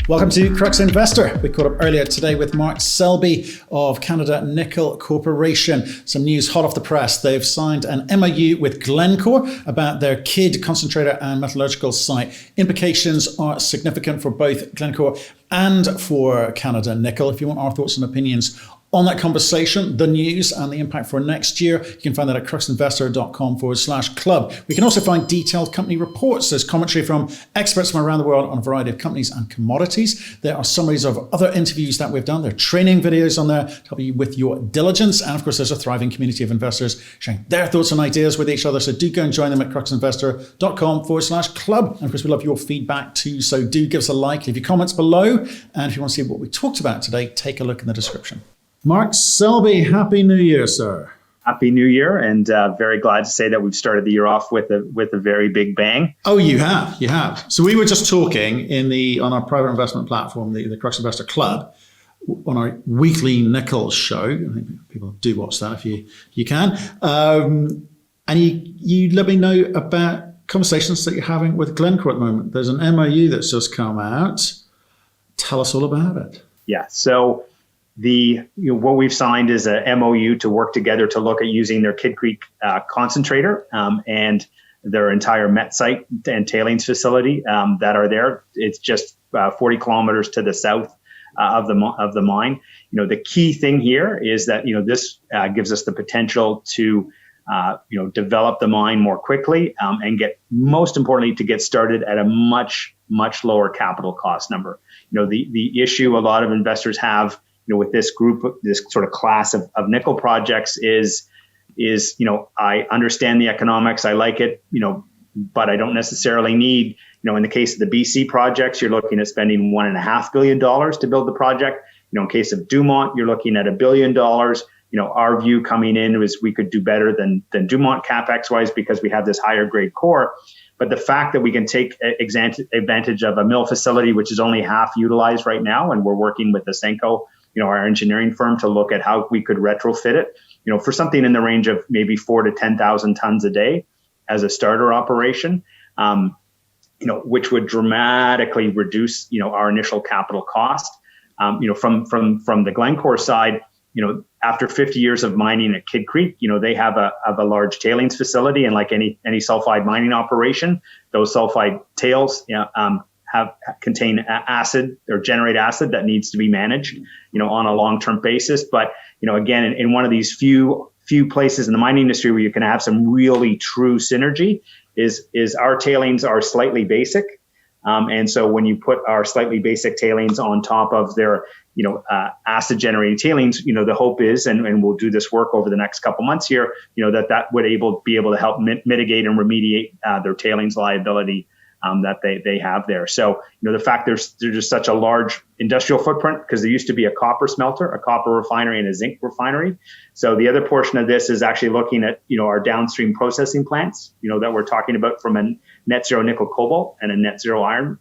Welcome to Crux Investor. We caught up earlier today with Mark Selby of Canada Nickel Corporation. Some news hot off the press. They've signed an MOU with Glencore about their Kidd concentrator and metallurgical site. Implications are significant for both Glencore and for Canada Nickel. If you want our thoughts and opinions on that conversation, the news and the impact for next year, you can find that at cruxinvestor.com/club. We can also find detailed company reports. There's commentary from experts from around the world on a variety of companies and commodities. There are summaries of other interviews that we've done. There are training videos on there to help you with your diligence. And of course, there's a thriving community of investors sharing their thoughts and ideas with each other. So do go and join them at cruxinvestor.com/club. And of course, we love your feedback too. So do give us a like, leave your comments below. And if you want to see what we talked about today, take a look in the description. Mark Selby, Happy New Year, sir. Happy New Year, and very glad to say that we've started the year off with a very big bang. Oh, you have. So we were just talking on our private investment platform, the Crux Investor Club, on our weekly nickel show. I think people do watch that if you can. And you let me know about conversations that you're having with Glencore at the moment. There's an MOU that's just come out. Tell us all about it. Yeah. So what we've signed is a MOU to work together to look at using their Kidd Creek concentrator and their entire met site and tailings facility that are there. It's just 40 kilometers to the south of the mine. The key thing here is that this gives us the potential to develop the mine more quickly and most importantly to get started at a much lower capital cost number. The issue a lot of investors have with this group, this sort of class of nickel projects is I understand the economics, I like it, but I don't necessarily need, in the case of the BC projects, you're looking at spending $1.5 billion to build the project. In case of Dumont, you're looking at $1 billion. Our view coming in was we could do better than Dumont CapEx wise because we have this higher grade core. But the fact that we can take advantage of a mill facility, which is only half utilized right now, and we're working with Ausenco, our engineering firm, to look at how we could retrofit it, for something in the range of maybe 4,000 to 10,000 tons a day as a starter operation, which would dramatically reduce, our initial capital cost. From the Glencore side, after 50 years of mining at Kidd Creek, they have a large tailings facility, and like any sulfide mining operation, those sulfide tails, contain acid or generate acid that needs to be managed, on a long-term basis. But, again, in one of these few places in the mining industry where you can have some really true synergy is our tailings are slightly basic. And so when you put our slightly basic tailings on top of their, acid generating tailings, the hope is, and we'll do this work over the next couple months here, that would be able to help mitigate and remediate their tailings liability that they have there. So, the fact there's just such a large industrial footprint, because there used to be a copper smelter, a copper refinery, and a zinc refinery. So the other portion of this is actually looking at, our downstream processing plants, that we're talking about from a net zero nickel cobalt and a net zero iron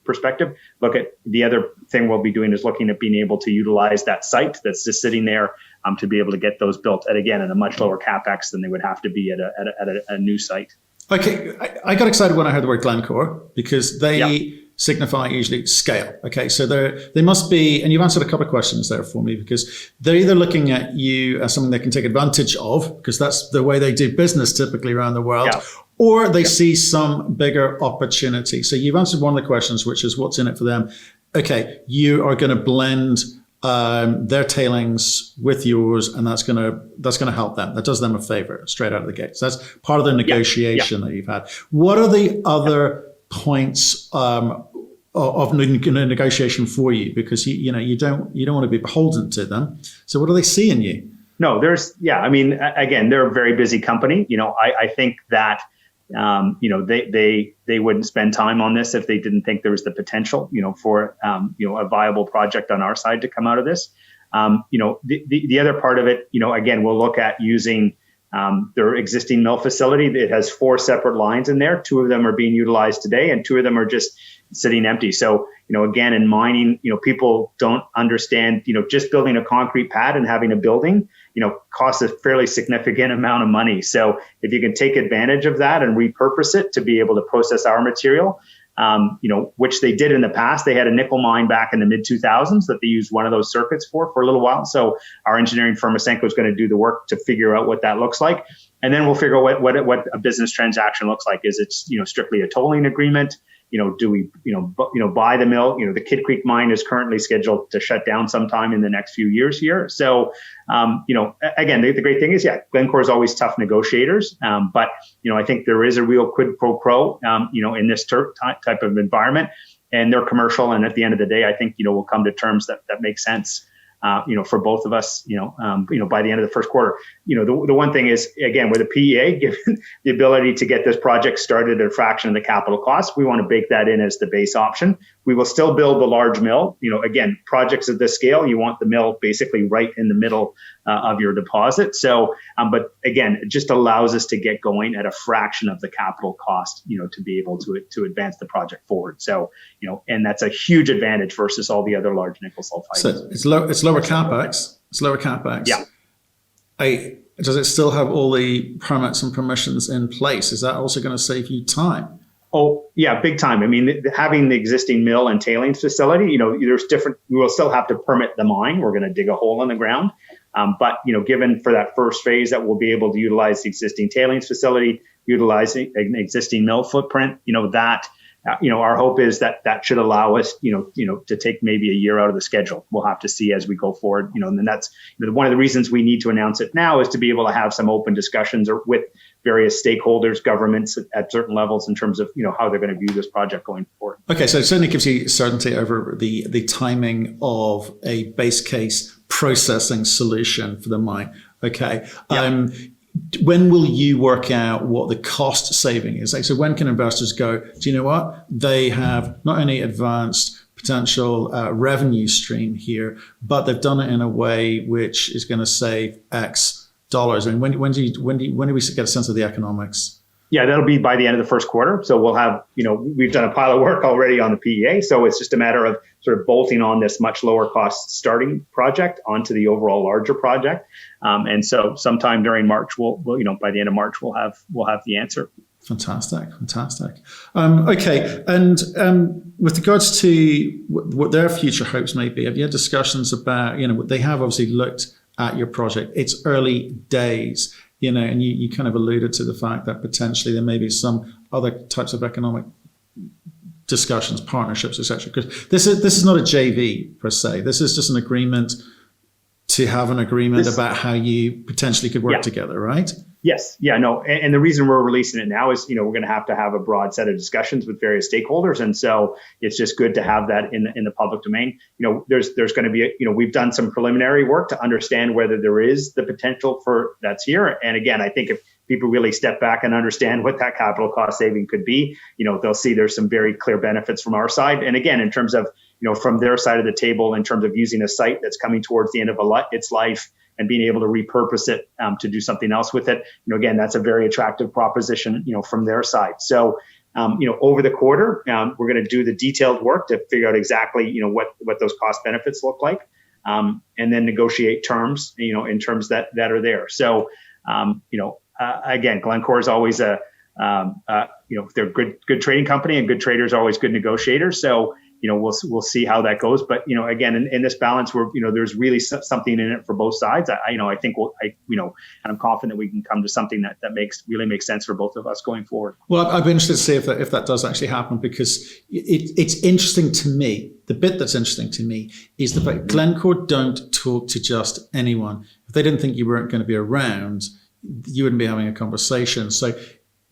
perspective. Look at the other thing we'll be doing is looking at being able to utilize that site that's just sitting there to be able to get those built at a much lower CapEx than they would have to be at a new site. Okay, I got excited when I heard the word Glencore because they signify usually scale. Okay, so they must be, and you've answered a couple of questions there for me, because they're either looking at you as something they can take advantage of, because that's the way they do business typically around the world, or they see some bigger opportunity. So you've answered one of the questions, which is what's in it for them. Okay, you are going to blend their tailings with yours, and that's going to help them. That does them a favor straight out of the gate. So that's part of the negotiation that you've had. What are the other points of negotiation for you? Because you don't want to be beholden to them. So what do they see in you? No, again, they're a very busy company. I think that they wouldn't spend time on this if they didn't think there was the potential, for, a viable project on our side to come out of this. The other part of it, again, we'll look at using their existing mill facility. It has 4 separate lines in there. 2 of them are being utilized today and 2 of them are just sitting empty. So, again, in mining, people don't understand, just building a concrete pad and having a building, costs a fairly significant amount of money. So if you can take advantage of that and repurpose it to be able to process our material, which they did in the past. They had a nickel mine back in the mid 2000s that they used one of those circuits for a little while. So our engineering firm Ausenco is going to do the work to figure out what that looks like. And then we'll figure out what a business transaction looks like. Is it, strictly a tolling agreement? Do we, buy the mill? The Kidd Creek mine is currently scheduled to shut down sometime in the next few years here. So, again, the great thing is, Glencore is always tough negotiators. But, I think there is a real quid pro quo, in this type of environment, and they're commercial. And at the end of the day, I think, we'll come to terms that make sense. For both of us, by the end of the first quarter. The one thing is, again, with a PEA, given the ability to get this project started at a fraction of the capital cost, we want to bake that in as the base option. We will still build the large mill. Again, projects of this scale, you want the mill basically right in the middle of your deposit. So, but again, it just allows us to get going at a fraction of the capital cost, to be able to advance the project forward. So, and that's a huge advantage versus all the other large nickel sulfides. So it's lower capex. It's lower capex. Yeah. Does it still have all the permits and permissions in place? Is that also going to save you time? Oh, yeah, big time. I mean, having the existing mill and tailings facility, there's different, we will still have to permit the mine. We're going to dig a hole in the ground. But, given for that first phase that we'll be able to utilize the existing tailings facility, utilize an existing mill footprint, our hope is that should allow us, to take maybe a year out of the schedule. We'll have to see as we go forward, and then that's one of the reasons we need to announce it now is to be able to have some open discussions with various stakeholders, governments at certain levels in terms of, how they're going to view this project going forward. Okay, so it certainly gives you certainty over the timing of a base case processing solution for the mine. Okay. Yeah. When will you work out what the cost saving is? So when can investors go, do you know what? They have not only advanced potential revenue stream here, but they've done it in a way which is going to save X dollars. And when do we get a sense of the economics? Yeah, that'll be by the end of the first quarter. So we'll have, we've done a pile of work already on the PEA. So it's just a matter of sort of bolting on this much lower cost starting project onto the overall larger project. And so sometime during March, we'll by the end of March, we'll have the answer. Fantastic. Okay. And with regards to what their future hopes may be, have you had discussions about, they have obviously looked at your project. It's early days. And you kind of alluded to the fact that potentially there may be some other types of economic discussions, partnerships, etc. Because this is not a JV per se. This is just an agreement to have an agreement about how you potentially could work together, right? Yes. Yeah, no. And the reason we're releasing it now is, we're going to have a broad set of discussions with various stakeholders. And so it's just good to have that in the public domain. There's going to be, we've done some preliminary work to understand whether there is the potential for that's here. And again, I think if people really step back and understand what that capital cost saving could be, they'll see there's some very clear benefits from our side. And again, in terms of, from their side of the table, in terms of using a site that's coming towards the end of its life, and being able to repurpose it to do something else with it. Again, that's a very attractive proposition, from their side. So, over the quarter, we're going to do the detailed work to figure out exactly, what those cost benefits look like, and then negotiate terms, in terms that are there. So, again, Glencore is always they're a good trading company, and good traders are always good negotiators. So, we'll see how that goes. But, again, in this balance where, there's really something in it for both sides. I think and I'm confident we can come to something that really makes sense for both of us going forward. Well, I'd be interested to see if that does actually happen, because it's interesting to me. The bit that's interesting to me is the fact Glencore don't talk to just anyone. If they didn't think you weren't going to be around, you wouldn't be having a conversation. So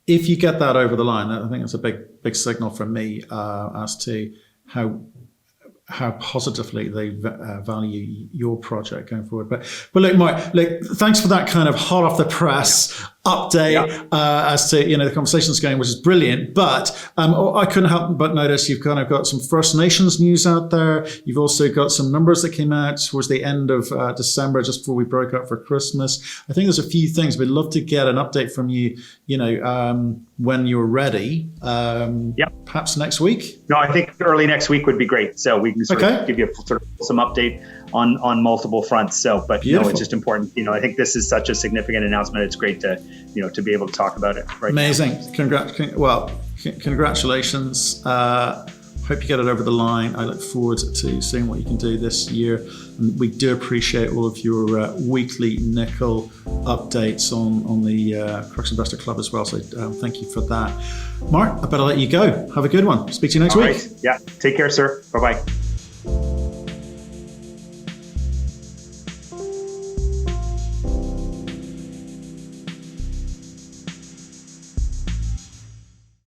if you get that over the line, I think that's a big signal from me as to how positively they value your project going forward. But look, Mark, thanks for that kind of hot off the press update as to the conversation's going, which is brilliant. But I couldn't help but notice you've kind of got some First Nations news out there. You've also got some numbers that came out towards the end of December, just before we broke up for Christmas. I think there's a few things we'd love to get an update from you. When you're ready. Perhaps next week. No, I think early next week would be great. So we can sort of give you some update on multiple fronts. So, but it's just important. I think this is such a significant announcement. It's great to be able to talk about it. Right. Amazing. Now. Congrats. Well, Congratulations. Hope you get it over the line. I look forward to seeing what you can do this year. And we do appreciate all of your weekly nickel updates on the Crux Investor Club as well. So thank you for that. Mark, I better let you go. Have a good one. Speak to you next week. Right. Yeah. Take care, sir. Bye-bye.